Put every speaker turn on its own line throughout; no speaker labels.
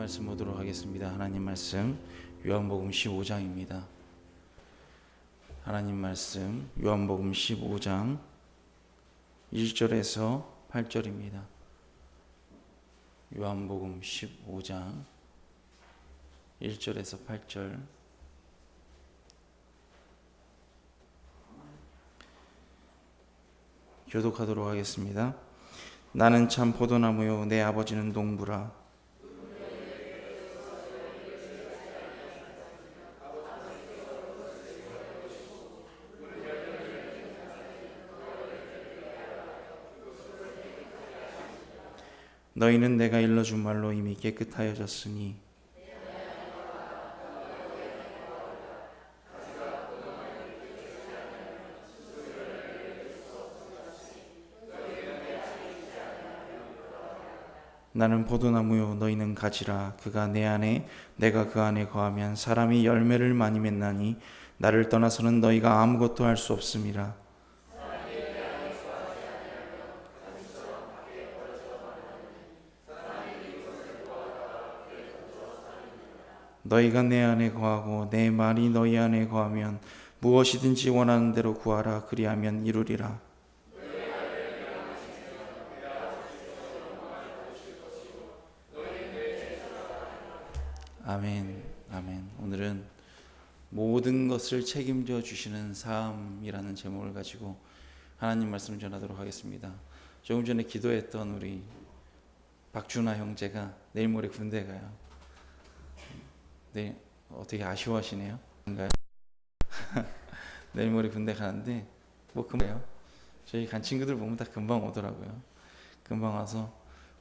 말씀 보도록 하겠습니다. 하나님 말씀 요한복음 15장입니다. 하나님 말씀 요한복음 15장 1절에서 8절입니다. 요한복음 15장 1절에서 8절. 교독하도록 하겠습니다. 나는 참 포도나무요 내 아버지는 농부라. 너희는 내가 일러준 말로 이미 깨끗하여졌으니 나는 포도나무요 너희는 가지라. 그가 내 안에 내가 그 안에 거하면 사람이 열매를 많이 맺나니 나를 떠나서는 너희가 아무것도 할 수 없음이라. 너희가 내 안에 거하고 내 말이 너희 안에 거하면 무엇이든지 원하는 대로 구하라. 그리하면 이루리라. 아멘. 아멘. 오늘은 모든 것을 책임져 주시는 삶이라는 제목을 가지고 하나님 말씀을 전하도록 하겠습니다. 조금 전에 기도했던 우리 박준하 형제가 내일 모레 군대 가요. 네, 어떻게 아쉬워하시네요? 뭔가요? 내일 모레 군대 가는데 뭐 금방요. 저희 간 친구들 보면 다 금방 오더라고요. 금방 와서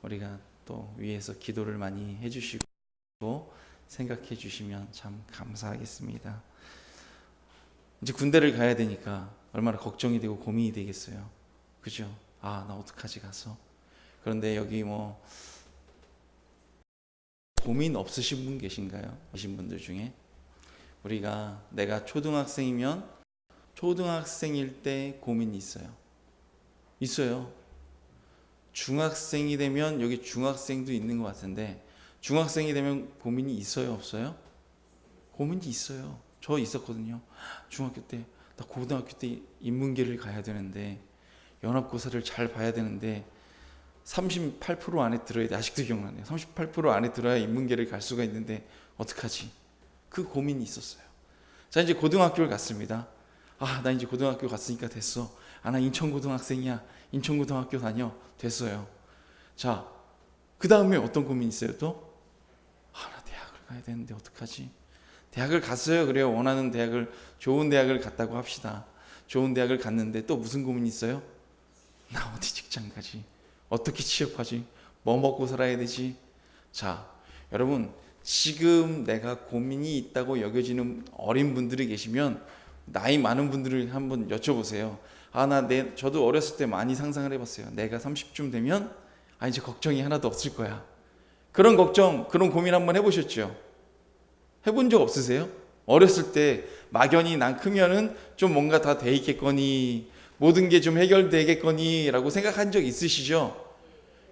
우리가 또 위에서 기도를 많이 해주시고 생각해 주시면 참 감사하겠습니다. 이제 군대를 가야 되니까 얼마나 걱정이 되고 고민이 되겠어요. 그죠? 아, 나 어떡하지 가서. 그런데 여기 뭐 고민 없으신 분 계신가요? 오신 분들 중에 내가 초등학생이면 초등학생일 때 고민이 있어요. 중학생이 되면 여기 중학생도 있는 것 같은데 중학생이 되면 고민이 있어요, 없어요? 고민이 있어요. 저 있었거든요. 중학교 때, 나 고등학교 때 인문계를 가야 되는데 연합고사를 잘 봐야 되는데 38% 안에 들어야 돼. 아직도 기억나네요. 38% 안에 들어야 인문계를 갈 수가 있는데 어떡하지? 그 고민이 있었어요. 자, 이제 고등학교를 갔습니다. 아, 나 이제 고등학교 갔으니까 됐어. 아, 나 인천고등학생이야. 인천고등학교 다녀. 됐어요. 자, 그 다음에 어떤 고민이 있어요 또? 아, 나 대학을 가야 되는데 어떡하지? 대학을 갔어요. 그래요. 원하는 대학을, 좋은 대학을 갔다고 합시다. 좋은 대학을 갔는데 또 무슨 고민이 있어요? 나 어디 직장 가지? 어떻게 취업하지? 뭐 먹고 살아야 되지? 자, 여러분, 지금 내가 고민이 있다고 여겨지는 어린 분들이 계시면 나이 많은 분들을 한번 여쭤보세요. 아, 저도 어렸을 때 많이 상상을 해봤어요. 내가 30쯤 되면 이제 걱정이 하나도 없을 거야. 그런 걱정, 그런 고민 한번 해보셨죠? 해본 적 없으세요? 어렸을 때 막연히 난 크면은 좀 뭔가 다 돼 있겠거니, 모든 게 좀 해결되겠거니 라고 생각한 적 있으시죠?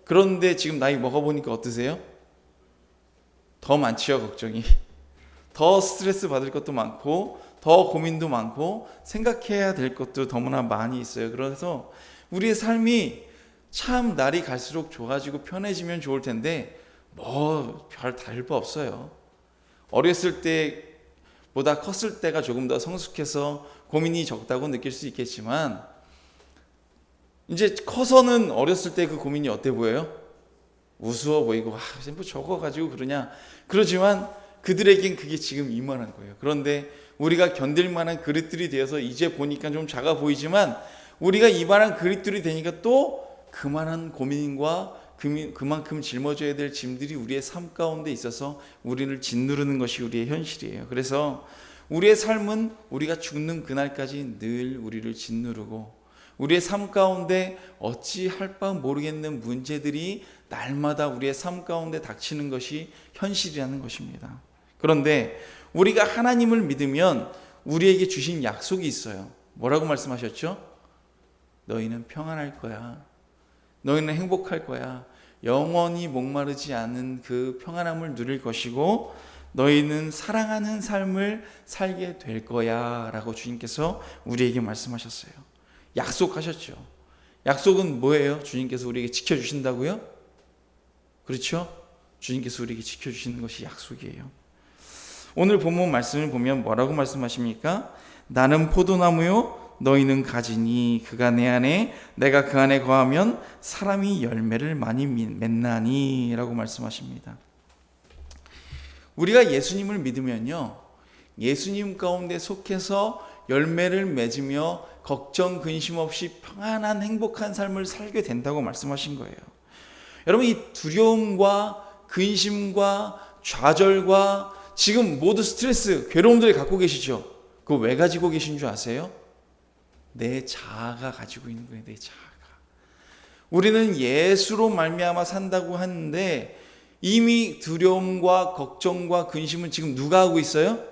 그런데 지금 나이 먹어보니까 어떠세요? 더 많지요, 걱정이. 더 스트레스 받을 것도 많고 더 고민도 많고 생각해야 될 것도 너무나 많이 있어요. 그래서 우리의 삶이 참 날이 갈수록 좋아지고 편해지면 좋을 텐데 뭐 별 다를 바 없어요. 어렸을 때보다 컸을 때가 조금 더 성숙해서 고민이 적다고 느낄 수 있겠지만 이제 커서는 어렸을 때 그 고민이 어때 보여요? 우스워 보이고 뭐 저거 가지고 그러냐. 그러지만 그들에겐 그게 지금 이만한 거예요. 그런데 우리가 견딜 만한 그릇들이 되어서 이제 보니까 좀 작아 보이지만 우리가 이만한 그릇들이 되니까 또 그만한 고민과 그만큼 짊어져야 될 짐들이 우리의 삶 가운데 있어서 우리를 짓누르는 것이 우리의 현실이에요. 그래서 우리의 삶은 우리가 죽는 그날까지 늘 우리를 짓누르고 우리의 삶 가운데 어찌할 바 모르겠는 문제들이 날마다 우리의 삶 가운데 닥치는 것이 현실이라는 것입니다. 그런데 우리가 하나님을 믿으면 우리에게 주신 약속이 있어요. 뭐라고 말씀하셨죠? 너희는 평안할 거야. 너희는 행복할 거야. 영원히 목마르지 않은 그 평안함을 누릴 것이고 너희는 사랑하는 삶을 살게 될 거야 라고 주님께서 우리에게 말씀하셨어요. 약속하셨죠. 약속은 뭐예요? 주님께서 우리에게 지켜주신다고요? 그렇죠? 주님께서 우리에게 지켜주시는 것이 약속이에요. 오늘 본문 말씀을 보면 뭐라고 말씀하십니까? 나는 포도나무요 너희는 가지니 그가 내 안에 내가 그 안에 거하면 사람이 열매를 많이 맺나니 라고 말씀하십니다. 우리가 예수님을 믿으면요 예수님 가운데 속해서 열매를 맺으며 걱정 근심 없이 평안한 행복한 삶을 살게 된다고 말씀하신 거예요. 여러분 이 두려움과 근심과 좌절과 지금 모두 스트레스 괴로움들을 갖고 계시죠? 그거 왜 가지고 계신 줄 아세요? 내 자아가 가지고 있는 거예요. 내 자아가. 우리는 예수로 말미암아 산다고 하는데 이미 두려움과 걱정과 근심은 지금 누가 하고 있어요?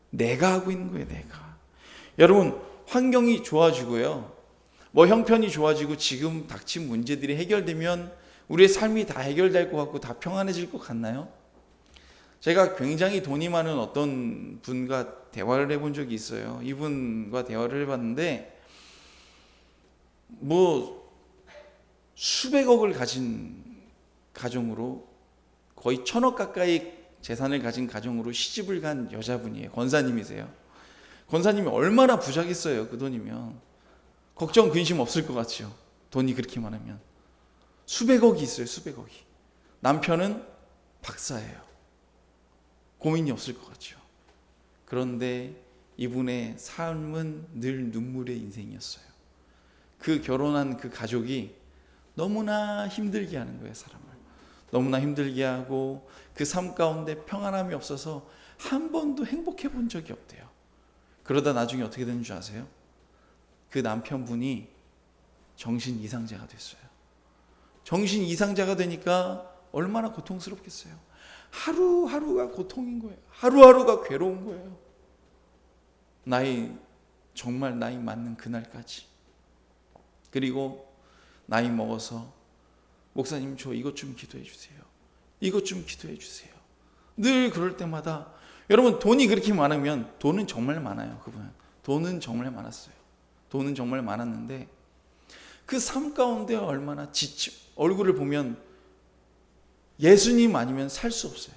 내가 하고 있는 거예요. 내가. 여러분 환경이 좋아지고요 뭐 형편이 좋아지고 지금 닥친 문제들이 해결되면 우리의 삶이 다 해결될 것 같고 다 평안해질 것 같나요? 제가 굉장히 돈이 많은 어떤 분과 대화를 해본 적이 있어요. 이분과 대화를 해봤는데 뭐 수백억을 가진 가정으로 거의 1,000억 가까이 재산을 가진 가정으로 시집을 간 여자분이에요. 권사님이세요. 권사님이 얼마나 부자겠어요. 그 돈이면 걱정 근심 없을 것 같죠. 돈이 그렇게 많으면 수백억이 있어요. 수백억이. 남편은 박사예요. 고민이 없을 것 같죠. 그런데 이분의 삶은 늘 눈물의 인생이었어요. 그 결혼한 그 가족이 너무나 힘들게 하는 거예요. 사람을 너무나 힘들게 하고 그 삶 가운데 평안함이 없어서 한 번도 행복해 본 적이 없대요. 그러다 나중에 어떻게 되는 줄 아세요? 그 남편분이 정신 이상자가 됐어요. 정신 이상자가 되니까 얼마나 고통스럽겠어요. 하루하루가 고통인 거예요. 하루하루가 괴로운 거예요. 정말 나이 맞는 그날까지. 그리고 나이 먹어서 목사님 저 이것 좀 기도해 주세요. 이것 좀 기도해 주세요. 늘 그럴 때마다 여러분 돈이 그렇게 많으면 돈은 정말 많아요. 그분은 돈은 정말 많았어요. 돈은 정말 많았는데 그 삶 가운데 얼마나 얼굴을 보면 예수님 아니면 살 수 없어요.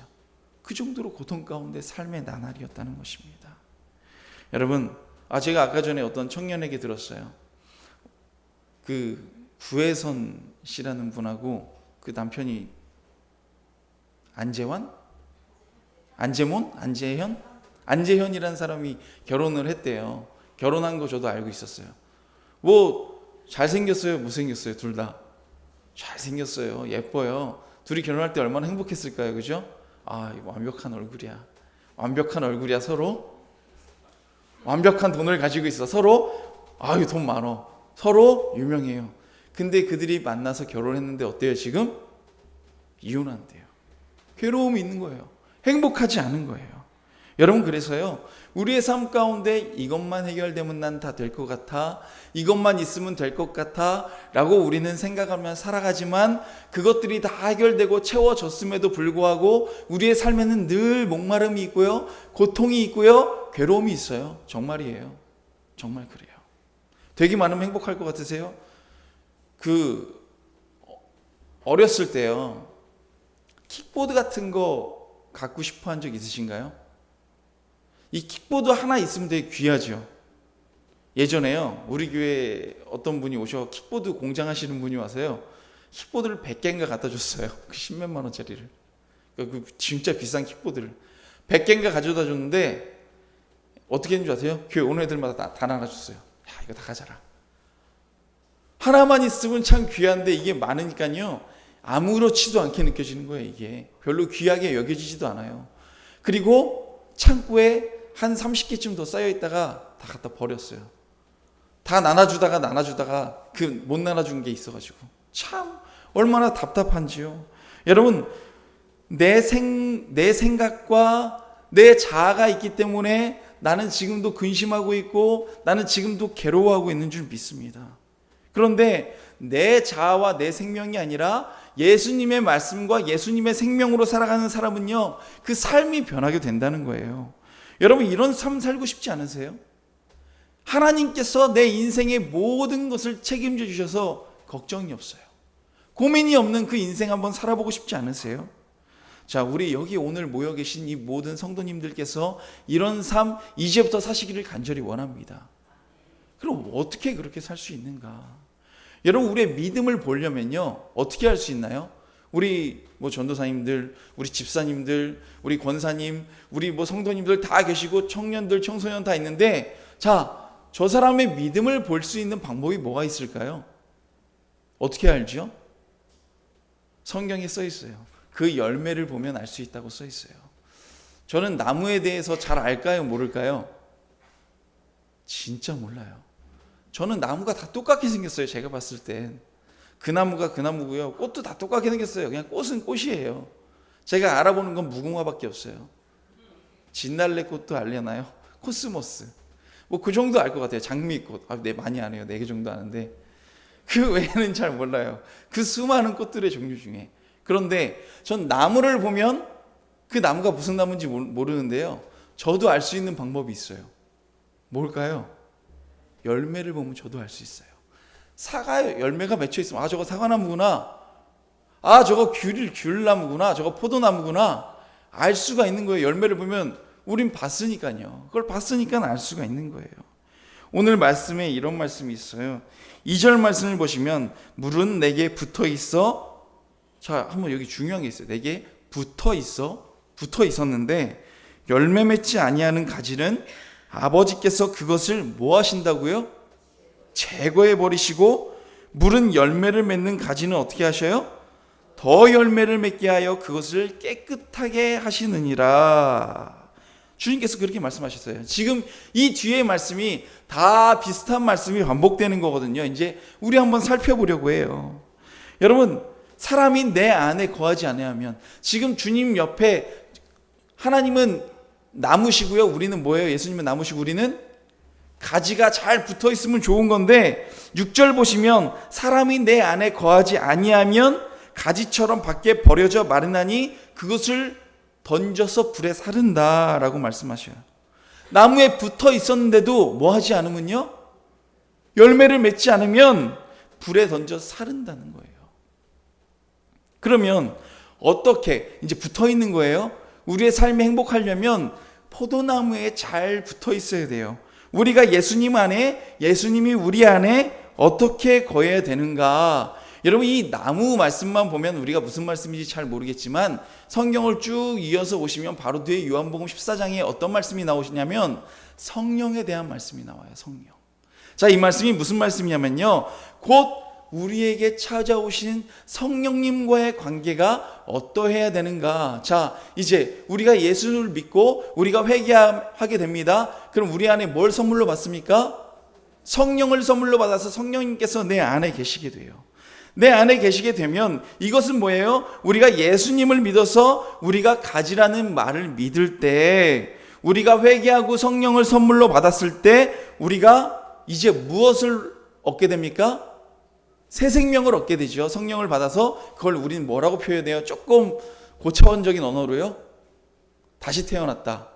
그 정도로 고통 가운데 삶의 나날이었다는 것입니다. 여러분, 제가 아까 전에 어떤 청년에게 들었어요. 그 구혜선 씨라는 분하고 그 남편이 안재현이라는 사람이 결혼을 했대요. 결혼한 거 저도 알고 있었어요. 뭐 잘생겼어요, 못생겼어요? 둘 다 잘생겼어요. 예뻐요. 둘이 결혼할 때 얼마나 행복했을까요? 그죠? 완벽한 얼굴이야. 완벽한 얼굴이야. 서로 완벽한 돈을 가지고 있어. 서로 돈 많어. 서로 유명해요. 근데 그들이 만나서 결혼했는데 어때요? 지금 이혼한대요. 괴로움이 있는 거예요. 행복하지 않은 거예요. 여러분, 그래서요, 우리의 삶 가운데 이것만 해결되면 난 다 될 것 같아, 이것만 있으면 될 것 같아 라고 우리는 생각하며 살아가지만 그것들이 다 해결되고 채워졌음에도 불구하고 우리의 삶에는 늘 목마름이 있고요, 고통이 있고요, 괴로움이 있어요. 정말이에요. 정말 그래요. 되게 많으면 행복할 것 같으세요? 어렸을 때요, 킥보드 같은 거 갖고 싶어 한 적 있으신가요? 이 킥보드 하나 있으면 되게 귀하죠. 예전에요, 우리 교회에 어떤 분이 오셔 킥보드 공장 하시는 분이 와서요, 킥보드를 100개인가 갖다 줬어요. 그 10몇만 원짜리를. 그 진짜 비싼 킥보드를 100개인가 가져다 줬는데 어떻게 했는지 아세요? 교회 오는 애들마다 다 나눠줬어요. 야, 이거 다 가져라. 하나만 있으면 참 귀한데 이게 많으니까요, 아무렇지도 않게 느껴지는 거예요. 이게 별로 귀하게 여겨지지도 않아요. 그리고 창고에 한 30개쯤 더 쌓여 있다가 다 갖다 버렸어요. 다 나눠주다가 못 나눠준 게 있어가지고 참 얼마나 답답한지요. 여러분, 내 생각과 내 자아가 있기 때문에 나는 지금도 근심하고 있고 나는 지금도 괴로워하고 있는 줄 믿습니다. 그런데 내 자아와 내 생명이 아니라 예수님의 말씀과 예수님의 생명으로 살아가는 사람은요, 그 삶이 변하게 된다는 거예요. 여러분, 이런 삶 살고 싶지 않으세요? 하나님께서 내 인생의 모든 것을 책임져 주셔서 걱정이 없어요. 고민이 없는 그 인생 한번 살아보고 싶지 않으세요? 자, 우리 여기 오늘 모여 계신 이 모든 성도님들께서 이런 삶 이제부터 사시기를 간절히 원합니다. 그럼 어떻게 그렇게 살 수 있는가? 여러분, 우리의 믿음을 보려면요, 어떻게 할 수 있나요? 우리 전도사님들, 우리 집사님들, 우리 권사님, 우리 성도님들 다 계시고 청년들, 청소년 다 있는데, 자, 저 사람의 믿음을 볼 수 있는 방법이 뭐가 있을까요? 어떻게 알죠? 성경에 써 있어요. 그 열매를 보면 알 수 있다고 써 있어요. 저는 나무에 대해서 잘 알까요? 모를까요? 진짜 몰라요. 저는 나무가 다 똑같게 생겼어요. 제가 봤을 땐. 그 나무가 그 나무고요. 꽃도 다 똑같게 생겼어요. 그냥 꽃은 꽃이에요. 제가 알아보는 건 무궁화밖에 없어요. 진달래 꽃도 알려나요? 코스모스. 그 정도 알 것 같아요. 장미꽃. 네, 많이 아네요. 4개 정도 아는데. 그 외에는 잘 몰라요. 그 수많은 꽃들의 종류 중에. 그런데 전 나무를 보면 그 나무가 무슨 나무인지 모르는데요. 저도 알 수 있는 방법이 있어요. 뭘까요? 열매를 보면 저도 알 수 있어요. 사과 열매가 맺혀 있으면 저거 사과나무구나. 저거 귤나무구나. 저거 포도나무구나. 알 수가 있는 거예요. 열매를 보면 우린 봤으니까요. 그걸 봤으니까 알 수가 있는 거예요. 오늘 말씀에 이런 말씀이 있어요. 2절 말씀을 보시면 물은 내게 붙어 있어. 자, 한번 여기 중요한 게 있어요. 내게 붙어 있었는데 열매 맺지 아니하는 가지는 아버지께서 그것을 뭐 하신다고요? 제거해 버리시고 물은 열매를 맺는 가지는 어떻게 하셔요? 더 열매를 맺게 하여 그것을 깨끗하게 하시느니라. 주님께서 그렇게 말씀하셨어요. 지금 이 뒤에 말씀이 다 비슷한 말씀이 반복되는 거거든요. 이제 우리 한번 살펴보려고 해요. 여러분, 사람이 내 안에 거하지 아니하면, 지금 주님 옆에 하나님은 나무시고요, 우리는 뭐예요? 예수님은 나무시고 우리는 가지가 잘 붙어 있으면 좋은 건데, 6절 보시면 사람이 내 안에 거하지 아니하면 가지처럼 밖에 버려져 마르나니 그것을 던져서 불에 사른다라고 말씀하셔요. 나무에 붙어 있었는데도 뭐 하지 않으면요, 열매를 맺지 않으면 불에 던져 사른다는 거예요. 그러면 어떻게, 이제 붙어 있는 거예요. 우리의 삶이 행복하려면 포도나무에 잘 붙어 있어야 돼요. 우리가 예수님 안에, 예수님이 우리 안에 어떻게 거해야 되는가. 여러분, 이 나무 말씀만 보면 우리가 무슨 말씀인지 잘 모르겠지만 성경을 쭉 이어서 보시면 바로 뒤에 요한복음 14장에 어떤 말씀이 나오시냐면 성령에 대한 말씀이 나와요. 성령. 자, 이 말씀이 무슨 말씀이냐면요, 곧 우리에게 찾아오신 성령님과의 관계가 어떠해야 되는가. 자, 이제 우리가 예수를 믿고 우리가 회개하게 됩니다. 그럼 우리 안에 뭘 선물로 받습니까? 성령을 선물로 받아서 성령님께서 내 안에 계시게 돼요. 내 안에 계시게 되면 이것은 뭐예요? 우리가 예수님을 믿어서 우리가 가지라는 말을 믿을 때, 우리가 회개하고 성령을 선물로 받았을 때 우리가 이제 무엇을 얻게 됩니까? 새 생명을 얻게 되죠. 성령을 받아서 그걸 우리는 뭐라고 표현해요? 조금 고차원적인 언어로요, 다시 태어났다,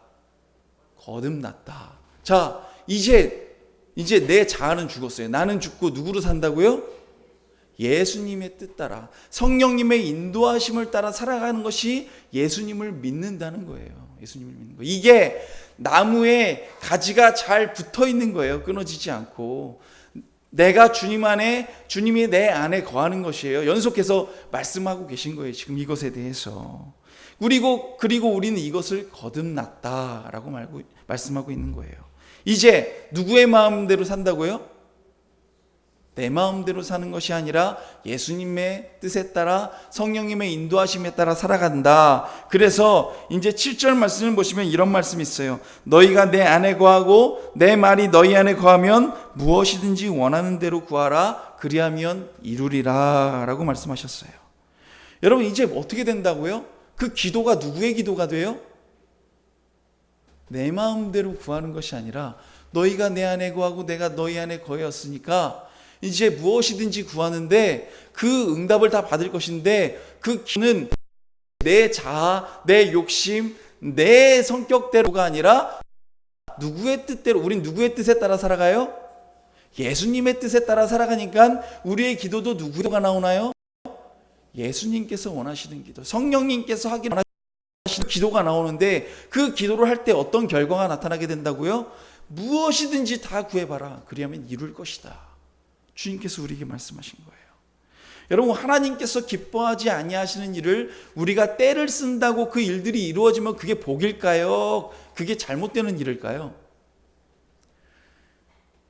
거듭났다. 자, 이제 내 자아는 죽었어요. 나는 죽고 누구로 산다고요? 예수님의 뜻 따라, 성령님의 인도하심을 따라 살아가는 것이 예수님을 믿는다는 거예요. 예수님을 믿는 거. 이게 나무에 가지가 잘 붙어 있는 거예요. 끊어지지 않고. 내가 주님 안에, 주님이 내 안에 거하는 것이에요. 연속해서 말씀하고 계신 거예요. 지금 이것에 대해서. 그리고 우리는 이것을 거듭났다라고 말씀하고 있는 거예요. 이제 누구의 마음대로 산다고요? 내 마음대로 사는 것이 아니라 예수님의 뜻에 따라, 성령님의 인도하심에 따라 살아간다. 그래서 이제 7절 말씀을 보시면 이런 말씀이 있어요. 너희가 내 안에 거하고 내 말이 너희 안에 거하면 무엇이든지 원하는 대로 구하라. 그리하면 이루리라 라고 말씀하셨어요. 여러분, 이제 어떻게 된다고요? 그 기도가 누구의 기도가 돼요? 내 마음대로 구하는 것이 아니라 너희가 내 안에 거하고 내가 너희 안에 거하였으니까 이제 무엇이든지 구하는데 그 응답을 다 받을 것인데 그 기도는 내 자아, 내 욕심, 내 성격대로가 아니라 누구의 뜻대로, 우린 누구의 뜻에 따라 살아가요? 예수님의 뜻에 따라 살아가니까 우리의 기도도 누구가 나오나요? 예수님께서 원하시는 기도, 성령님께서 하기 원하시는 기도가 나오는데 그 기도를 할 때 어떤 결과가 나타나게 된다고요? 무엇이든지 다 구해봐라. 그리하면 이룰 것이다. 주님께서 우리에게 말씀하신 거예요. 여러분, 하나님께서 기뻐하지 아니하시는 일을 우리가 때를 쓴다고 그 일들이 이루어지면 그게 복일까요? 그게 잘못되는 일일까요?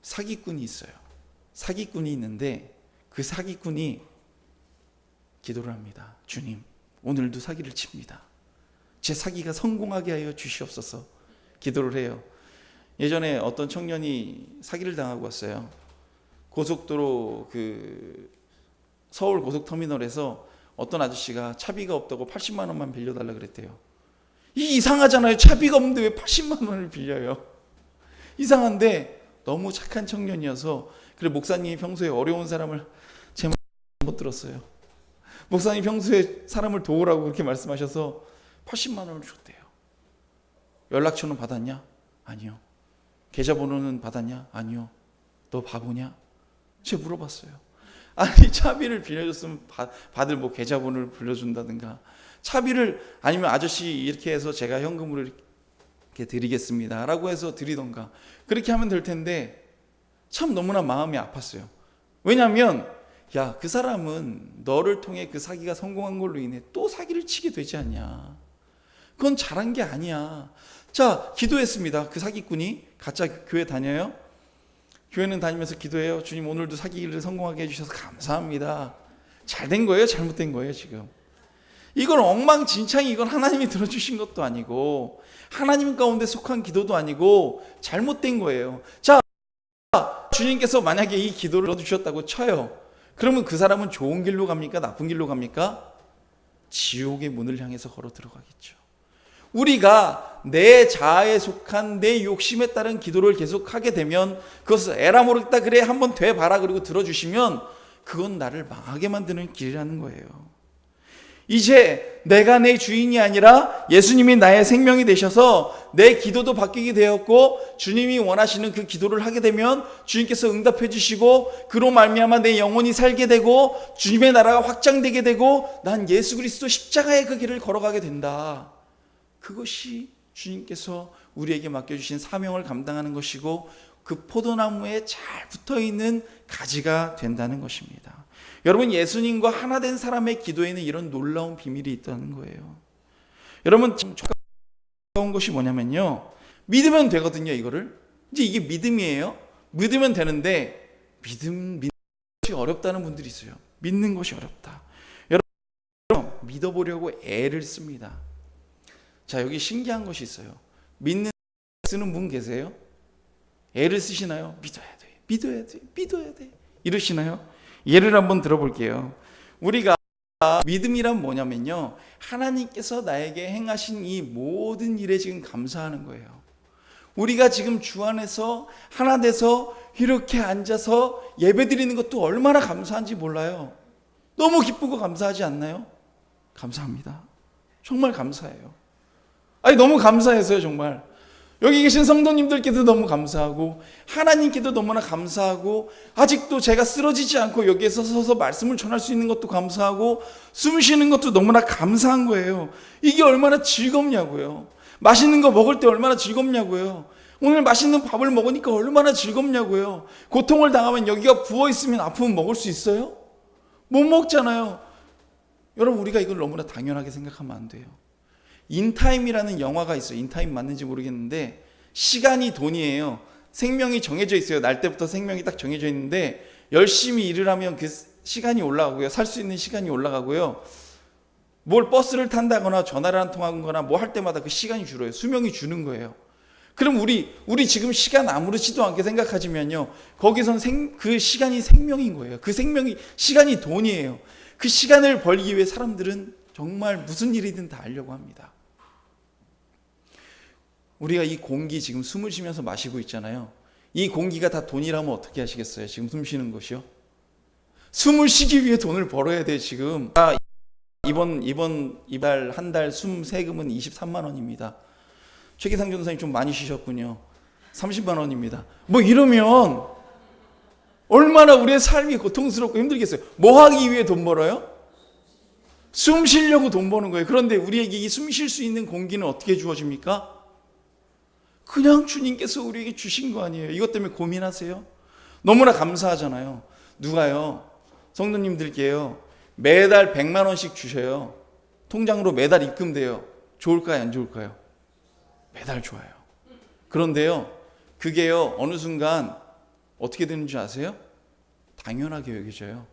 사기꾼이 있어요. 사기꾼이 있는데 그 사기꾼이 기도를 합니다. 주님, 오늘도 사기를 칩니다. 제 사기가 성공하게 하여 주시옵소서. 기도를 해요. 예전에 어떤 청년이 사기를 당하고 왔어요. 고속도로 서울 고속터미널에서 어떤 아저씨가 차비가 없다고 80만 원만 빌려달라 그랬대요. 이상하잖아요. 차비가 없는데 왜 80만 원을 빌려요? 이상한데 너무 착한 청년이어서 그래 목사님이 평소에 어려운 사람을 제 말 못 들었어요. 목사님 평소에 사람을 도우라고 그렇게 말씀하셔서 80만 원을 줬대요. 연락처는 받았냐? 아니요. 계좌번호는 받았냐? 아니요. 너 바보냐? 제가 물어봤어요. 아니 차비를 빌려줬으면 받을 뭐 계좌번호를 빌려준다든가 차비를 아니면 아저씨 이렇게 해서 제가 현금으로 이렇게 드리겠습니다 라고 해서 드리던가 그렇게 하면 될 텐데 참 너무나 마음이 아팠어요. 왜냐하면 야, 그 사람은 너를 통해 그 사기가 성공한 걸로 인해 또 사기를 치게 되지 않냐. 그건 잘한 게 아니야. 자, 기도했습니다. 그 사기꾼이 가짜 교회 다녀요. 교회는 다니면서 기도해요. 주님 오늘도 사기를 성공하게 해주셔서 감사합니다. 잘된 거예요? 잘못된 거예요? 지금 이건 엉망진창이 이건 하나님이 들어주신 것도 아니고 하나님 가운데 속한 기도도 아니고 잘못된 거예요. 자, 주님께서 만약에 이 기도를 넣어주셨다고 쳐요. 그러면 그 사람은 좋은 길로 갑니까? 나쁜 길로 갑니까? 지옥의 문을 향해서 걸어 들어가겠죠. 우리가 내 자아에 속한 내 욕심에 따른 기도를 계속하게 되면 그것을 에라 모르겠다 그래 한번 돼봐라 그리고 들어주시면 그건 나를 망하게 만드는 길이라는 거예요. 이제 내가 내 주인이 아니라 예수님이 나의 생명이 되셔서 내 기도도 바뀌게 되었고 주님이 원하시는 그 기도를 하게 되면 주님께서 응답해 주시고 그로 말미암아 내 영혼이 살게 되고 주님의 나라가 확장되게 되고 난 예수 그리스도 십자가의 그 길을 걸어가게 된다. 그것이 주님께서 우리에게 맡겨주신 사명을 감당하는 것이고 그 포도나무에 잘 붙어있는 가지가 된다는 것입니다. 여러분, 예수님과 하나 된 사람의 기도에는 이런 놀라운 비밀이 있다는 거예요. 여러분, 좋은 것이 뭐냐면요, 믿으면 되거든요. 이거를 이제 이게 믿음이에요. 믿으면 되는데 믿는 것이 어렵다는 분들이 있어요. 믿는 것이 어렵다. 여러분, 믿어보려고 애를 씁니다. 자, 여기 신기한 것이 있어요. 쓰는 분 계세요? 애를 쓰시나요? 믿어야 돼, 믿어야 돼, 믿어야 돼 이러시나요? 예를 한번 들어볼게요. 우리가 믿음이란 뭐냐면요, 하나님께서 나에게 행하신 이 모든 일에 지금 감사하는 거예요. 우리가 지금 주 안에서 하나 돼서 이렇게 앉아서 예배 드리는 것도 얼마나 감사한지 몰라요. 너무 기쁘고 감사하지 않나요? 감사합니다. 정말 감사해요. 아니 너무 감사해서요. 정말 여기 계신 성도님들께도 너무 감사하고 하나님께도 너무나 감사하고 아직도 제가 쓰러지지 않고 여기에서 서서 말씀을 전할 수 있는 것도 감사하고 숨 쉬는 것도 너무나 감사한 거예요. 이게 얼마나 즐겁냐고요. 맛있는 거 먹을 때 얼마나 즐겁냐고요. 오늘 맛있는 밥을 먹으니까 얼마나 즐겁냐고요. 고통을 당하면 여기가 부어있으면 아프면 먹을 수 있어요? 못 먹잖아요. 여러분, 우리가 이걸 너무나 당연하게 생각하면 안 돼요. 인타임이라는 영화가 있어요. 인타임 맞는지 모르겠는데 시간이 돈이에요. 생명이 정해져 있어요. 날 때부터 생명이 딱 정해져 있는데 열심히 일을 하면 그 시간이 올라가고요. 살 수 있는 시간이 올라가고요. 뭘 버스를 탄다거나 전화를 한 통하거나 뭐 할 때마다 그 시간이 줄어요. 수명이 주는 거예요. 그럼 우리 지금 시간 아무렇지도 않게 생각하지만요, 거기선 그 시간이 생명인 거예요. 그 시간이 돈이에요. 그 시간을 벌기 위해 사람들은 정말 무슨 일이든 다 하려고 합니다. 우리가 이 공기 지금 숨을 쉬면서 마시고 있잖아요. 이 공기가 다 돈이라면 어떻게 하시겠어요? 지금 숨 쉬는 것이요? 숨을 쉬기 위해 돈을 벌어야 돼 지금. 이달 한 달 숨 세금은 23만 원입니다. 최기상 전도사님 좀 많이 쉬셨군요. 30만 원입니다. 뭐 이러면 얼마나 우리의 삶이 고통스럽고 힘들겠어요. 뭐 하기 위해 돈 벌어요? 숨 쉬려고 돈 버는 거예요. 그런데 우리에게 이 숨 쉴 수 있는 공기는 어떻게 주어집니까? 그냥 주님께서 우리에게 주신 거 아니에요. 이것 때문에 고민하세요? 너무나 감사하잖아요. 누가요? 성도님들께요. 매달 100만 원씩 주셔요. 통장으로 매달 입금돼요. 좋을까요? 안 좋을까요? 매달 좋아요. 그런데요. 그게요. 어느 순간 어떻게 되는 줄 아세요? 당연하게 여겨져요.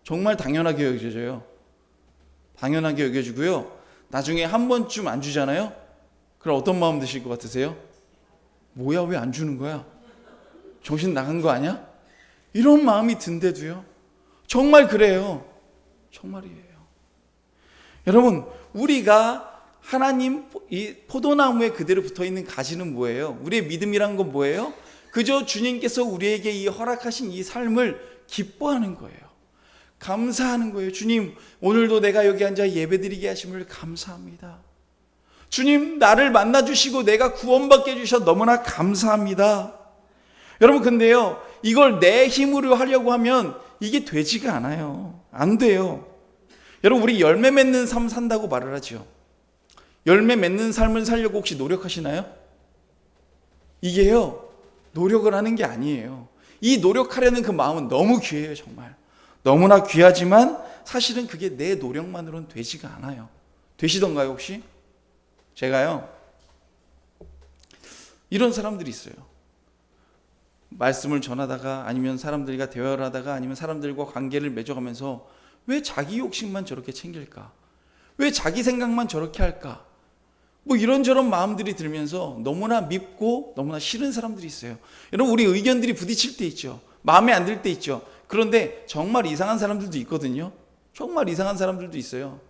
정말 당연하게 여겨져요. 당연하게 여겨지고요. 나중에 한 번쯤 안 주잖아요. 그럼 어떤 마음 드실 것 같으세요? 뭐야 왜 안 주는 거야? 정신 나간 거 아니야? 이런 마음이 든데도요. 정말 그래요. 정말이에요. 여러분 우리가 하나님 이 포도나무에 그대로 붙어있는 가지는 뭐예요? 우리의 믿음이란 건 뭐예요? 그저 주님께서 우리에게 이 허락하신 이 삶을 기뻐하는 거예요. 감사하는 거예요. 주님 오늘도 내가 여기 앉아 예배드리게 하심을 감사합니다. 주님 나를 만나주시고 내가 구원받게 해주셔서 너무나 감사합니다. 여러분 근데요 이걸 내 힘으로 하려고 하면 이게 되지가 않아요. 안 돼요. 여러분 우리 열매 맺는 삶 산다고 말을 하죠. 열매 맺는 삶을 살려고 혹시 노력하시나요? 이게요 노력을 하는 게 아니에요. 이 노력하려는 그 마음은 너무 귀해요. 정말 너무나 귀하지만 사실은 그게 내 노력만으로는 되지가 않아요. 되시던가요 혹시? 제가요 이런 사람들이 있어요. 말씀을 전하다가 아니면 사람들과 대화를 하다가 아니면 사람들과 관계를 맺어가면서 왜 자기 욕심만 저렇게 챙길까? 왜 자기 생각만 저렇게 할까? 뭐 이런저런 마음들이 들면서 너무나 밉고 너무나 싫은 사람들이 있어요. 여러분 우리 의견들이 부딪힐 때 있죠. 마음에 안 들 때 있죠. 그런데 정말 이상한 사람들도 있거든요. 정말 이상한 사람들도 있어요.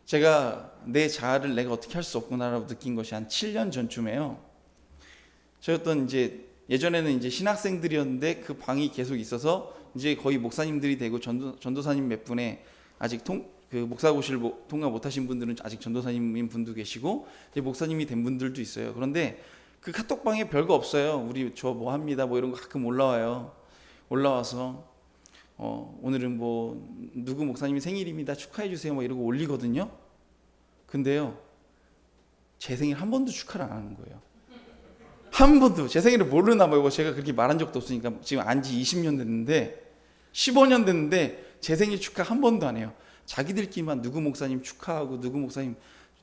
제가 내 자아를 내가 어떻게 할 수 없구나라고 느낀 것이 한 7년 전쯤에요. 저였던 이제 예전에는 이제 신학생들이었는데 그 방이 계속 있어서 이제 거의 목사님들이 되고 전도사님 몇 분에 아직 그 목사고시를 통과 못하신 분들은 아직 전도사님인 분도 계시고 이제 목사님이 된 분들도 있어요. 그런데 그 카톡방에 별거 없어요. 우리 저 뭐 합니다 뭐 이런 거 가끔 올라와요. 올라와서 오늘은 뭐 누구 목사님이 생일입니다 축하해 주세요 뭐 이러고 올리거든요. 근데요 제 생일 한 번도 축하를 안 하는 거예요. 한 번도. 제 생일을 모르나 뭐 제가 그렇게 말한 적도 없으니까 지금 안지 20년 됐는데 15년 됐는데 제 생일 축하 한 번도 안 해요. 자기들끼리만 누구 목사님 축하하고 누구 목사님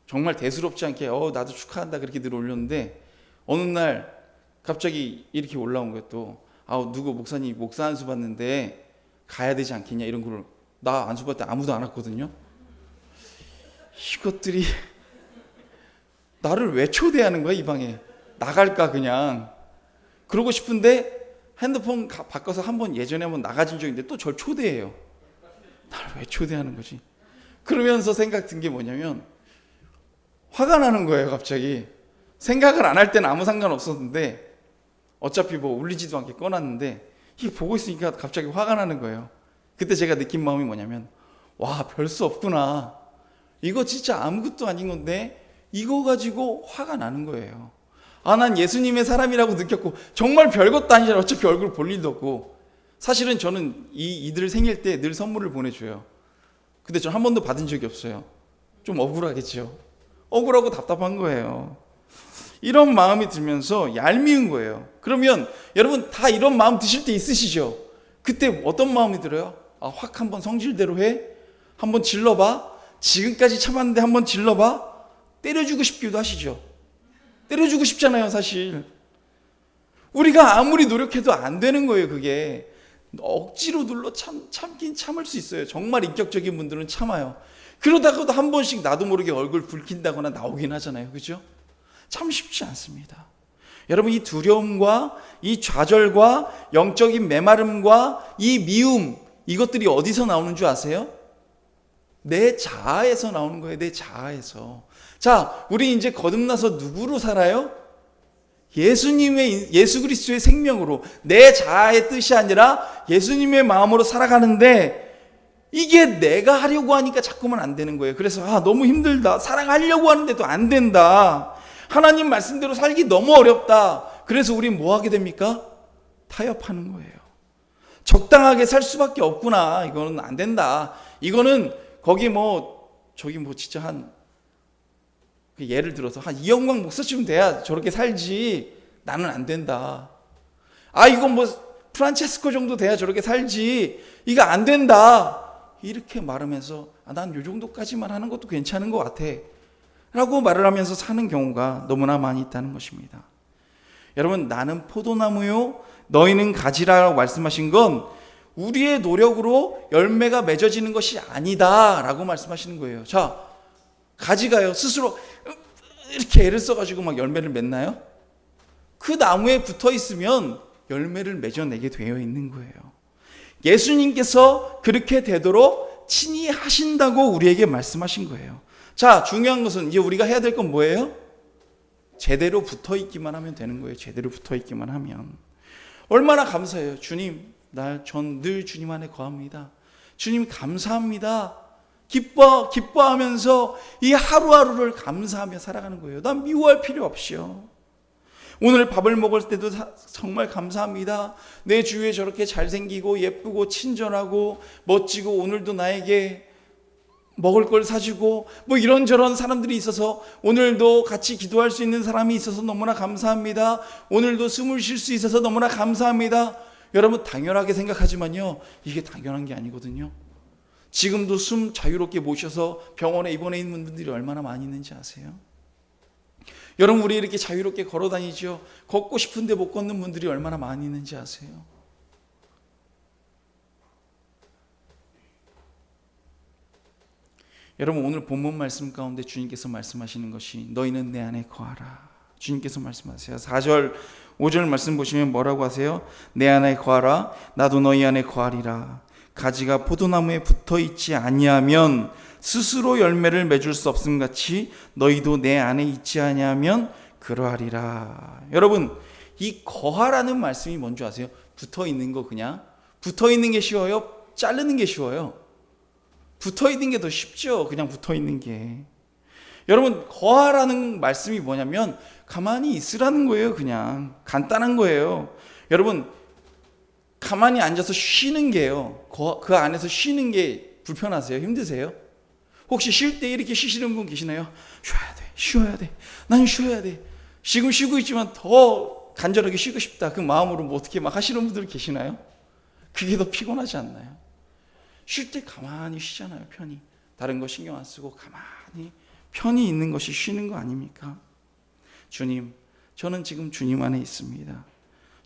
정말 대수롭지 않게 나도 축하한다 그렇게 늘 올렸는데 어느 날 갑자기 이렇게 올라온 거예요. 또 누구 목사님 목사 안수 받는데 가야 되지 않겠냐 이런 걸. 나 안수 받을 때 아무도 안 왔거든요. 이것들이 나를 왜 초대하는 거야 이 방에. 나갈까 그냥. 그러고 싶은데 핸드폰 바꿔서 한번 예전에 한번 나가진 적이 있는데 또 절 초대해요. 나를 왜 초대하는 거지? 그러면서 생각 든 게 뭐냐면 화가 나는 거예요 갑자기. 생각을 안 할 때는 아무 상관없었는데 어차피 뭐 울리지도 않게 꺼놨는데 이게 보고 있으니까 갑자기 화가 나는 거예요. 그때 제가 느낀 마음이 뭐냐면 와 별 수 없구나. 이거 진짜 아무것도 아닌 건데 이거 가지고 화가 나는 거예요. 난 예수님의 사람이라고 느꼈고 정말 별것도 아니잖아. 어차피 얼굴 볼 일도 없고. 사실은 저는 이들 생일 때 늘 선물을 보내줘요. 근데 전 한 번도 받은 적이 없어요. 좀 억울하겠죠. 억울하고 답답한 거예요. 이런 마음이 들면서 얄미운 거예요. 그러면 여러분 다 이런 마음 드실 때 있으시죠? 그때 어떤 마음이 들어요? 확 한번 성질대로 해? 한번 질러봐? 지금까지 참았는데 한번 질러봐? 때려주고 싶기도 하시죠? 때려주고 싶잖아요 사실. 우리가 아무리 노력해도 안 되는 거예요. 그게 억지로 눌러 참긴 참을 수 있어요. 정말 인격적인 분들은 참아요. 그러다가도 한 번씩 나도 모르게 얼굴 붉힌다거나 나오긴 하잖아요. 그죠? 참 쉽지 않습니다. 여러분 이 두려움과 이 좌절과 영적인 메마름과 이 미움 이것들이 어디서 나오는 줄 아세요? 내 자아에서 나오는 거예요. 내 자아에서. 자, 우리 이제 거듭나서 누구로 살아요? 예수 그리스도의 생명으로. 내 자아의 뜻이 아니라 예수님의 마음으로 살아가는데 이게 내가 하려고 하니까 자꾸만 안 되는 거예요. 그래서 너무 힘들다. 사랑하려고 하는데도 안 된다. 하나님 말씀대로 살기 너무 어렵다. 그래서 우린 뭐 하게 됩니까? 타협하는 거예요. 적당하게 살 수밖에 없구나. 이거는 안 된다. 이거는 거기 진짜 예를 들어서 한 이영광 목사쯤 돼야 저렇게 살지. 나는 안 된다. 이건 프란체스코 정도 돼야 저렇게 살지. 이거 안 된다. 이렇게 말하면서 난 요 정도까지만 하는 것도 괜찮은 것 같아 라고 말을 하면서 사는 경우가 너무나 많이 있다는 것입니다. 여러분, 나는 포도나무요 너희는 가지라고 말씀하신 건 우리의 노력으로 열매가 맺어지는 것이 아니다 라고 말씀하시는 거예요. 자, 가지가요 스스로 이렇게 애를 써가지고 막 열매를 맺나요? 그 나무에 붙어 있으면 열매를 맺어내게 되어 있는 거예요. 예수님께서 그렇게 되도록 친히 하신다고 우리에게 말씀하신 거예요. 자, 중요한 것은 이제 우리가 해야 될 건 뭐예요? 제대로 붙어 있기만 하면 되는 거예요. 제대로 붙어 있기만 하면. 얼마나 감사해요. 주님, 전 늘 주님 안에 거합니다. 주님 감사합니다. 기뻐하면서 이 하루하루를 감사하며 살아가는 거예요. 난 미워할 필요 없이요. 오늘 밥을 먹을 때도 정말 감사합니다. 내 주위에 저렇게 잘생기고 예쁘고 친절하고 멋지고 오늘도 나에게 먹을 걸 사주고 이런저런 사람들이 있어서 오늘도 같이 기도할 수 있는 사람이 있어서 너무나 감사합니다. 오늘도 숨을 쉴 수 있어서 너무나 감사합니다. 여러분, 당연하게 생각하지만요, 이게 당연한 게 아니거든요. 지금도 숨 자유롭게 모셔서 병원에 입원해 있는 분들이 얼마나 많이 있는지 아세요? 여러분, 우리 이렇게 자유롭게 걸어 다니죠. 걷고 싶은데 못 걷는 분들이 얼마나 많이 있는지 아세요? 여러분, 오늘 본문 말씀 가운데 주님께서 말씀하시는 것이 너희는 내 안에 거하라. 주님께서 말씀하세요. 4절 5절 말씀 보시면 뭐라고 하세요? 내 안에 거하라. 나도 너희 안에 거하리라. 가지가 포도나무에 붙어 있지 아니하면 스스로 열매를 맺을 수 없음 같이 너희도 내 안에 있지 아니하면 그러하리라. 여러분, 이 거하라는 말씀이 뭔지 아세요? 붙어 있는 거, 그냥 붙어 있는 게 쉬워요? 자르는 게 쉬워요? 붙어 있는 게 더 쉽죠. 그냥 붙어 있는 게. 여러분, 거하라는 말씀이 뭐냐면 가만히 있으라는 거예요. 그냥 간단한 거예요. 여러분, 가만히 앉아서 쉬는 게요, 그 안에서 쉬는 게 불편하세요? 힘드세요? 혹시 쉴 때 이렇게 쉬시는 분 계시나요? 쉬어야 돼. 난 쉬어야 돼. 지금 쉬고 있지만 더 간절하게 쉬고 싶다. 그 마음으로 어떻게 막 하시는 분들 계시나요? 그게 더 피곤하지 않나요? 쉴 때 가만히 쉬잖아요. 편히. 다른 거 신경 안 쓰고 가만히 편히 있는 것이 쉬는 거 아닙니까? 주님, 저는 지금 주님 안에 있습니다.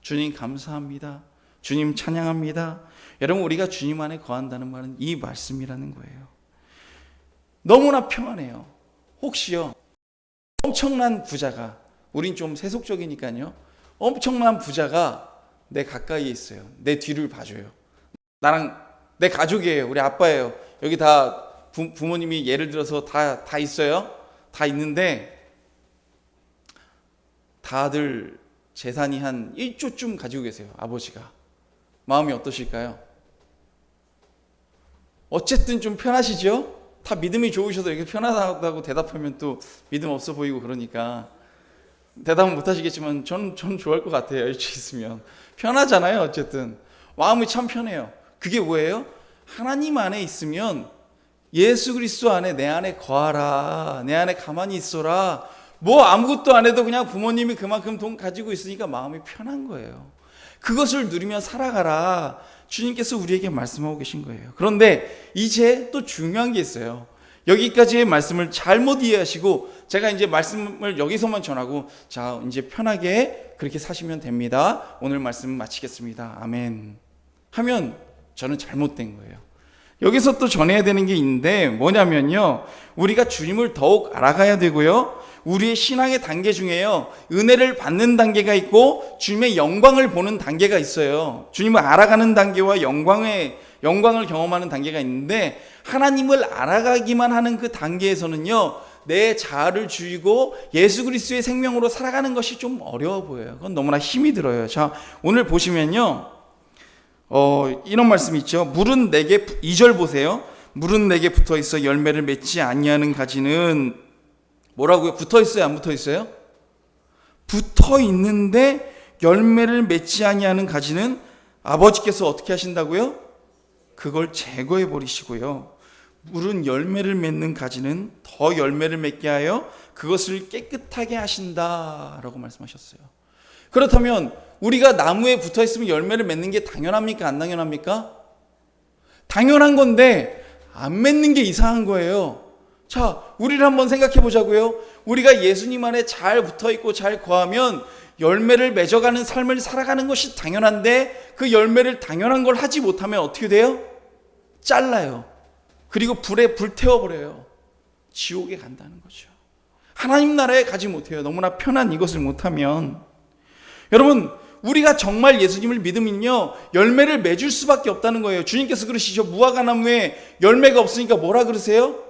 주님 감사합니다. 주님 찬양합니다. 여러분, 우리가 주님 안에 거한다는 말은 이 말씀이라는 거예요. 너무나 평안해요. 혹시요, 엄청난 부자가, 우린 좀 세속적이니까요, 엄청난 부자가 내 가까이에 있어요. 내 뒤를 봐줘요. 나랑 내 가족이에요. 우리 아빠예요. 여기 다 부모님이 예를 들어서 다 있어요. 다 있는데 다들 재산이 한 1조쯤 가지고 계세요. 아버지가. 마음이 어떠실까요? 어쨌든 좀 편하시죠? 다 믿음이 좋으셔서 이렇게 편하다고 대답하면 또 믿음 없어 보이고 그러니까 대답은 못 하시겠지만 저는 좋아할 것 같아요. 일찍 있으면 편하잖아요. 어쨌든 마음이 참 편해요. 그게 뭐예요? 하나님 안에 있으면 예수 그리스도 안에 내 안에 거하라. 내 안에 가만히 있어라. 뭐 아무것도 안 해도 그냥 부모님이 그만큼 돈 가지고 있으니까 마음이 편한 거예요. 그것을 누리며 살아가라. 주님께서 우리에게 말씀하고 계신 거예요. 그런데 이제 또 중요한 게 있어요. 여기까지의 말씀을 잘못 이해하시고 제가 이제 말씀을 여기서만 전하고 자, 이제 편하게 그렇게 사시면 됩니다. 오늘 말씀 마치겠습니다. 아멘. 하면 저는 잘못된 거예요. 여기서 또 전해야 되는 게 있는데 뭐냐면요, 우리가 주님을 더욱 알아가야 되고요, 우리의 신앙의 단계 중에요, 은혜를 받는 단계가 있고 주님의 영광을 보는 단계가 있어요. 주님을 알아가는 단계와 영광을 경험하는 단계가 있는데, 하나님을 알아가기만 하는 그 단계에서는요, 내 자아를 죽이고 예수 그리스도의 생명으로 살아가는 것이 좀 어려워 보여요. 그건 너무나 힘이 들어요. 자, 오늘 보시면요,
이런 말씀이 있죠. 물은 내게 2절 보세요. 물은 내게 붙어 있어 열매를 맺지 아니하는 가지는 뭐라고요? 붙어 있어요, 안 붙어 있어요? 붙어 있는데 열매를 맺지 아니하는 가지는 아버지께서 어떻게 하신다고요? 그걸 제거해 버리시고요. 물은 열매를 맺는 가지는 더 열매를 맺게 하여 그것을 깨끗하게 하신다라고 말씀하셨어요. 그렇다면 우리가 나무에 붙어 있으면 열매를 맺는 게 당연합니까? 안 당연합니까? 당연한 건데 안 맺는 게 이상한 거예요. 자, 우리를 한번 생각해 보자고요. 우리가 예수님 안에 잘 붙어 있고 잘 거하면 열매를 맺어가는 삶을 살아가는 것이 당연한데 그 열매를 당연한 걸 하지 못하면 어떻게 돼요? 잘라요. 그리고 불에 불태워버려요. 지옥에 간다는 거죠. 하나님 나라에 가지 못해요. 너무나 편한 이것을 못하면. 여러분, 우리가 정말 예수님을 믿으면요 열매를 맺을 수밖에 없다는 거예요. 주님께서 그러시죠. 무화과나무에 열매가 없으니까 뭐라 그러세요?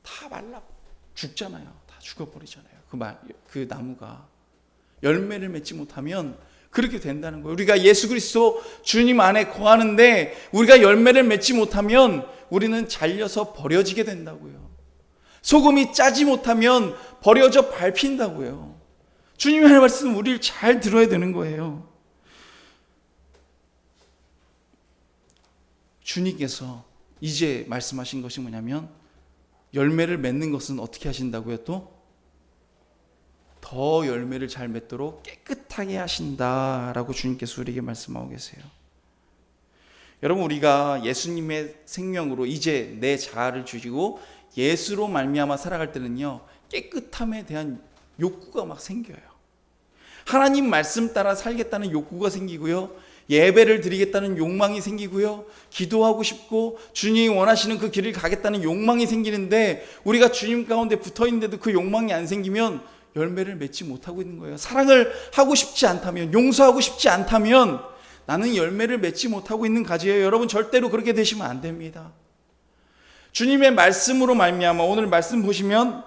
다 말라 죽잖아요. 다 죽어버리잖아요. 그 나무가 열매를 맺지 못하면 그렇게 된다는 거예요. 우리가 예수 그리스도 주님 안에 거하는데 우리가 열매를 맺지 못하면 우리는 잘려서 버려지게 된다고요. 소금이 짜지 못하면 버려져 밟힌다고요. 주님이 하는 말씀은 우리를 잘 들어야 되는 거예요. 주님께서 이제 말씀하신 것이 뭐냐면 열매를 맺는 것은 어떻게 하신다고요? 또 더 열매를 잘 맺도록 깨끗하게 하신다라고 주님께서 우리에게 말씀하고 계세요. 여러분, 우리가 예수님의 생명으로 이제 내 자아를 주시고 예수로 말미암아 살아갈 때는요 깨끗함에 대한 욕구가 막 생겨요. 하나님 말씀 따라 살겠다는 욕구가 생기고요, 예배를 드리겠다는 욕망이 생기고요, 기도하고 싶고 주님이 원하시는 그 길을 가겠다는 욕망이 생기는데 우리가 주님 가운데 붙어 있는데도 그 욕망이 안 생기면 열매를 맺지 못하고 있는 거예요. 사랑을 하고 싶지 않다면, 용서하고 싶지 않다면 나는 열매를 맺지 못하고 있는 가지예요. 여러분, 절대로 그렇게 되시면 안 됩니다. 주님의 말씀으로 말미암아 오늘 말씀 보시면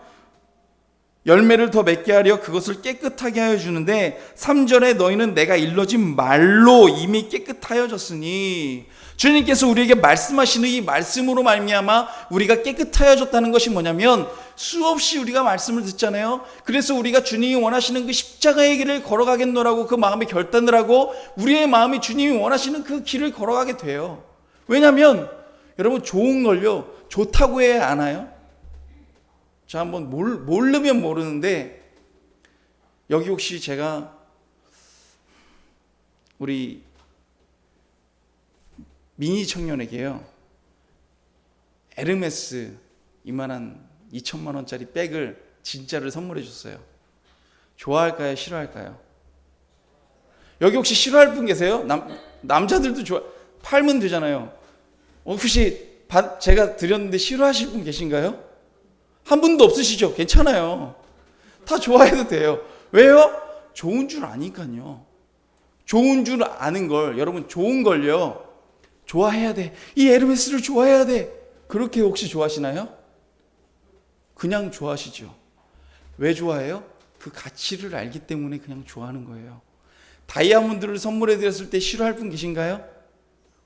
열매를 더 맺게 하려 그것을 깨끗하게 하여 주는데 3절에 너희는 내가 일러진 말로 이미 깨끗하여졌으니, 주님께서 우리에게 말씀하시는 이 말씀으로 말미암아 우리가 깨끗하여졌다는 것이 뭐냐면 수없이 우리가 말씀을 듣잖아요. 그래서 우리가 주님이 원하시는 그 십자가의 길을 걸어가겠노라고 그 마음에 결단을 하고 우리의 마음이 주님이 원하시는 그 길을 걸어가게 돼요. 왜냐하면 여러분, 좋은 걸요 좋다고 해야 아나요? 자, 한번 모르면 모르는데 여기 혹시 제가 우리 미니 청년에게요 에르메스 이만한 2천만 원짜리 백을 진짜를 선물해 줬어요. 좋아할까요? 싫어할까요? 여기 혹시 싫어할 분 계세요? 남자들도 팔면 되잖아요. 혹시 제가 드렸는데 싫어하실 분 계신가요? 한 분도 없으시죠? 괜찮아요. 다 좋아해도 돼요. 왜요? 좋은 줄 아니까요. 좋은 줄 아는 걸, 여러분 좋은 걸요 좋아해야 돼. 이 에르메스를 좋아해야 돼. 그렇게 혹시 좋아하시나요? 그냥 좋아하시죠. 왜 좋아해요? 그 가치를 알기 때문에 그냥 좋아하는 거예요. 다이아몬드를 선물해 드렸을 때 싫어할 분 계신가요?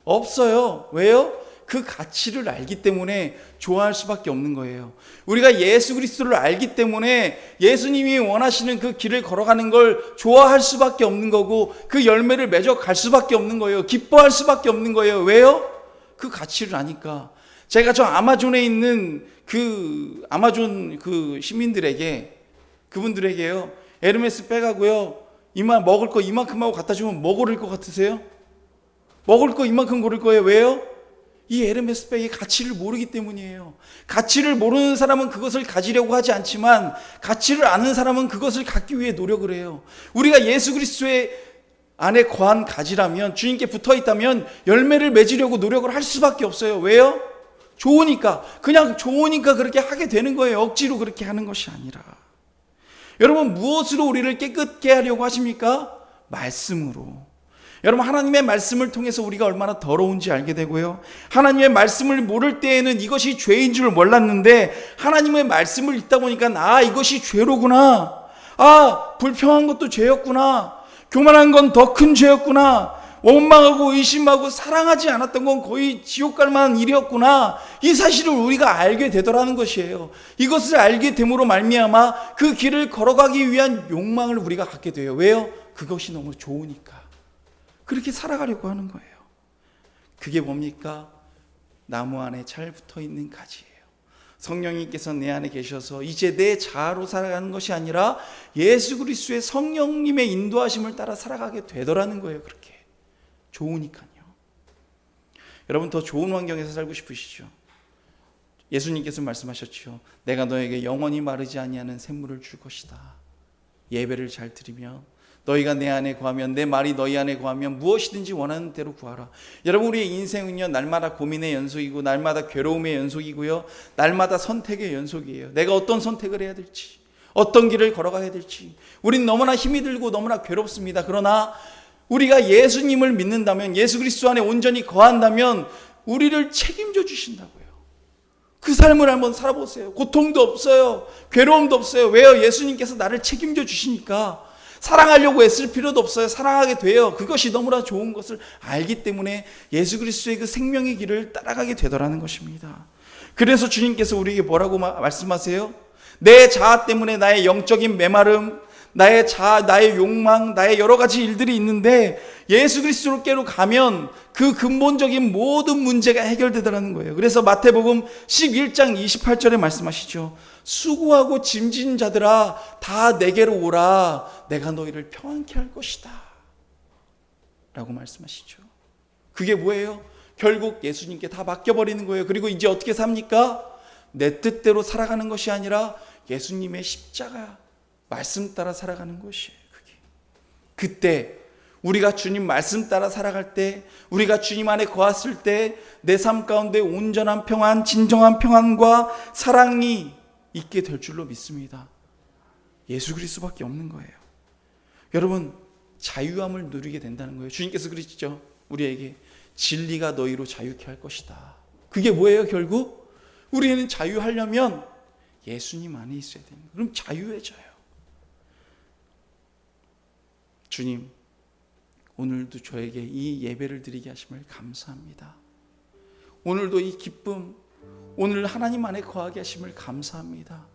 없어요. 왜요? 그 가치를 알기 때문에 좋아할 수밖에 없는 거예요. 우리가 예수 그리스도를 알기 때문에 예수님이 원하시는 그 길을 걸어가는 걸 좋아할 수밖에 없는 거고 그 열매를 맺어 갈 수밖에 없는 거예요. 기뻐할 수밖에 없는 거예요. 왜요? 그 가치를 아니까. 제가 저 아마존에 있는 그 아마존 그 시민들에게, 그분들에게요 에르메스 빼가고요 먹을 거 이만큼 하고 갖다 주면 뭐 고를 것 같으세요? 먹을 거 이만큼 고를 거예요. 왜요? 이 에르메스 백의 가치를 모르기 때문이에요. 가치를 모르는 사람은 그것을 가지려고 하지 않지만 가치를 아는 사람은 그것을 갖기 위해 노력을 해요. 우리가 예수 그리스도의 안에 거한 가지라면, 주님께 붙어 있다면 열매를 맺으려고 노력을 할 수밖에 없어요. 왜요? 좋으니까. 그냥 좋으니까 그렇게 하게 되는 거예요. 억지로 그렇게 하는 것이 아니라. 여러분, 무엇으로 우리를 깨끗게 하려고 하십니까? 말씀으로. 여러분, 하나님의 말씀을 통해서 우리가 얼마나 더러운지 알게 되고요, 하나님의 말씀을 모를 때에는 이것이 죄인 줄 몰랐는데 하나님의 말씀을 읽다 보니까 이것이 죄로구나, 불평한 것도 죄였구나, 교만한 건 더 큰 죄였구나, 원망하고 의심하고 사랑하지 않았던 건 거의 지옥 갈 만한 일이었구나, 이 사실을 우리가 알게 되더라는 것이에요. 이것을 알게 됨으로 말미암아 그 길을 걸어가기 위한 욕망을 우리가 갖게 돼요. 왜요? 그것이 너무 좋으니까 그렇게 살아가려고 하는 거예요. 그게 뭡니까? 나무 안에 잘 붙어있는 가지예요. 성령님께서 내 안에 계셔서 이제 내 자아로 살아가는 것이 아니라 예수 그리스도의 성령님의 인도하심을 따라 살아가게 되더라는 거예요. 그렇게 좋으니까요. 여러분, 더 좋은 환경에서 살고 싶으시죠? 예수님께서 말씀하셨죠. 내가 너에게 영원히 마르지 아니하는 샘물을 줄 것이다. 예배를 잘 드리면, 너희가 내 안에 거하면, 내 말이 너희 안에 거하면 무엇이든지 원하는 대로 구하라. 여러분, 우리의 인생은요, 날마다 고민의 연속이고 날마다 괴로움의 연속이고요, 날마다 선택의 연속이에요. 내가 어떤 선택을 해야 될지, 어떤 길을 걸어가야 될지 우린 너무나 힘이 들고 너무나 괴롭습니다. 그러나 우리가 예수님을 믿는다면, 예수 그리스도 안에 온전히 거한다면 우리를 책임져 주신다고요. 그 삶을 한번 살아보세요. 고통도 없어요. 괴로움도 없어요. 왜요? 예수님께서 나를 책임져 주시니까. 사랑하려고 애쓸 필요도 없어요. 사랑하게 돼요. 그것이 너무나 좋은 것을 알기 때문에 예수 그리스도의 그 생명의 길을 따라가게 되더라는 것입니다. 그래서 주님께서 우리에게 뭐라고 말씀하세요? 내 자아 때문에 나의 영적인 메마름, 나의 자아, 나의 욕망, 나의 여러 가지 일들이 있는데 예수 그리스도께로 가면 그 근본적인 모든 문제가 해결되더라는 거예요. 그래서 마태복음 11장 28절에 말씀하시죠. 수고하고 짐진 자들아 다 내게로 오라, 내가 너희를 평안케 할 것이다 라고 말씀하시죠. 그게 뭐예요? 결국 예수님께 다 맡겨버리는 거예요. 그리고 이제 어떻게 삽니까? 내 뜻대로 살아가는 것이 아니라 예수님의 십자가 말씀 따라 살아가는 것이에요. 그때 우리가 주님 말씀 따라 살아갈 때, 우리가 주님 안에 거했을 때 내 삶 가운데 온전한 평안, 진정한 평안과 사랑이 있게 될 줄로 믿습니다. 예수 그리스도밖에 없는 거예요. 여러분, 자유함을 누리게 된다는 거예요. 주님께서 그러시죠. 우리에게 진리가 너희로 자유케 할 것이다. 그게 뭐예요? 결국 우리는 자유하려면 예수님 안에 있어야 됩니다. 그럼 자유해져요. 주님, 오늘도 저에게 이 예배를 드리게 하심을 감사합니다. 오늘도 이 기쁨, 오늘 하나님 안에 거하게 하심을 감사합니다.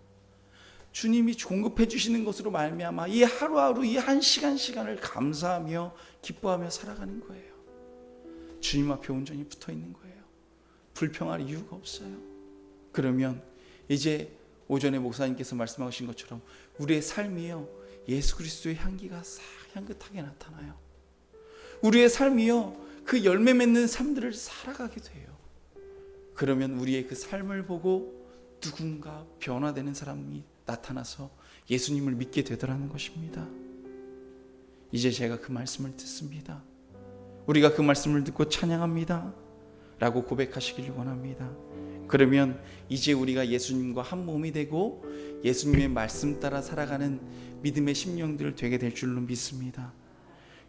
주님이 공급해 주시는 것으로 말미암아 이 하루하루, 이 한 시간 시간을 감사하며 기뻐하며 살아가는 거예요. 주님 앞에 온전히 붙어 있는 거예요. 불평할 이유가 없어요. 그러면 이제 오전에 목사님께서 말씀하신 것처럼 우리의 삶이요, 예수 그리스도의 향기가 싹 향긋하게 나타나요. 우리의 삶이요, 그 열매 맺는 삶들을 살아가게 돼요. 그러면 우리의 그 삶을 보고 누군가 변화되는 사람이 나타나서 예수님을 믿게 되더라는 것입니다. 이제 제가 그 말씀을 듣습니다. 우리가 그 말씀을 듣고 찬양합니다 라고 고백하시길 원합니다. 그러면 이제 우리가 예수님과 한 몸이 되고 예수님의 말씀 따라 살아가는 믿음의 심령들 되게 될 줄로 믿습니다.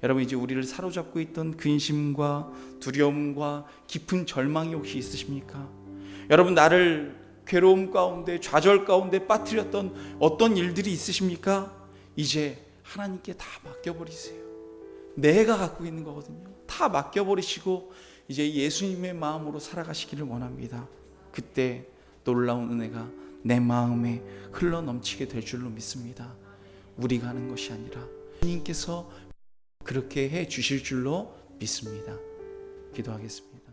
여러분, 이제 우리를 사로잡고 있던 근심과 두려움과 깊은 절망이 혹시 있으십니까? 여러분, 나를 괴로움 가운데, 좌절 가운데 빠뜨렸던 어떤 일들이 있으십니까? 이제 하나님께 다 맡겨버리세요. 내가 갖고 있는 거거든요. 다 맡겨버리시고 이제 예수님의 마음으로 살아가시기를 원합니다. 그때 놀라운 은혜가 내 마음에 흘러넘치게 될 줄로 믿습니다. 우리가 하는 것이 아니라 주님께서 그렇게 해 주실 줄로 믿습니다. 기도하겠습니다.